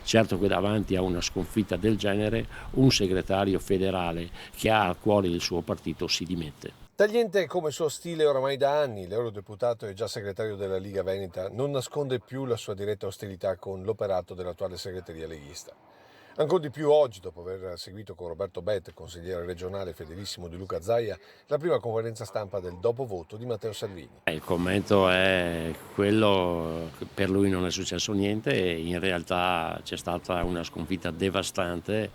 Certo che davanti a una sconfitta del genere un segretario federale che ha a cuore il suo partito si dimette. Tagliente come suo stile oramai da anni, l'eurodeputato e già segretario della Liga Veneta non nasconde più la sua diretta ostilità con l'operato dell'attuale segreteria leghista. Ancora di più oggi, dopo aver seguito con Roberto Bet, consigliere regionale fedelissimo di Luca Zaia, la prima conferenza stampa del dopovoto di Matteo Salvini. Il commento è quello che per lui non è successo niente e in realtà c'è stata una sconfitta devastante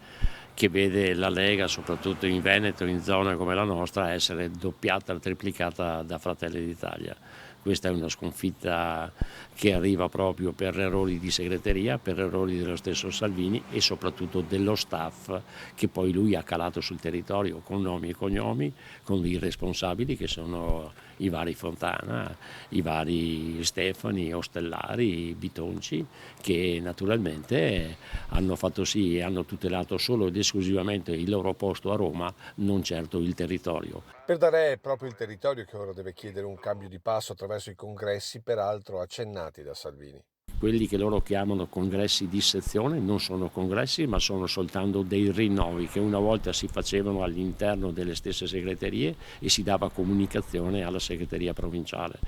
che vede la Lega, soprattutto in Veneto, in zone come la nostra, essere doppiata, triplicata da Fratelli d'Italia. Questa è una sconfitta che arriva proprio per errori di segreteria, per errori dello stesso Salvini e soprattutto dello staff che poi lui ha calato sul territorio con nomi e cognomi, con i responsabili che sono i vari Fontana, i vari Stefani, Ostellari, Bitonci, che naturalmente hanno fatto sì e hanno tutelato solo ed esclusivamente il loro posto a Roma, non certo il territorio. Per Dare è proprio il territorio che ora deve chiedere un cambio di passo attraverso i congressi, peraltro accennati da Salvini. Quelli che loro chiamano congressi di sezione non sono congressi ma sono soltanto dei rinnovi che una volta si facevano all'interno delle stesse segreterie e si dava comunicazione alla segreteria provinciale.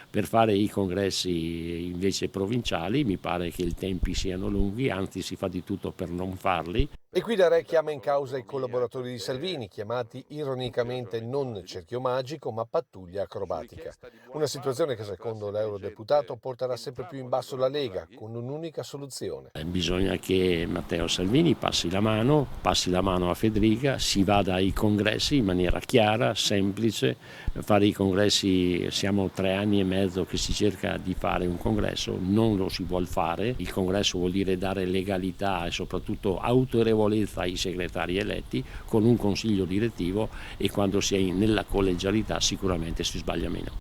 Per fare i congressi invece provinciali mi pare che i tempi siano lunghi, anzi si fa di tutto per non farli. E qui Dare chiama in causa i collaboratori di Salvini, chiamati ironicamente non cerchio magico ma pattuglia acrobatica. Una situazione che secondo l'eurodeputato porterà sempre più in basso la Lega, con un'unica soluzione. Bisogna che Matteo Salvini passi la mano a Federica, si vada ai congressi in maniera chiara, semplice. Fare i congressi, siamo 3 anni e mezzo che si cerca di fare un congresso, non lo si vuol fare. Il congresso vuol dire dare legalità e soprattutto autorevolezza ai segretari eletti con un consiglio direttivo e quando si è nella collegialità sicuramente si sbaglia meno.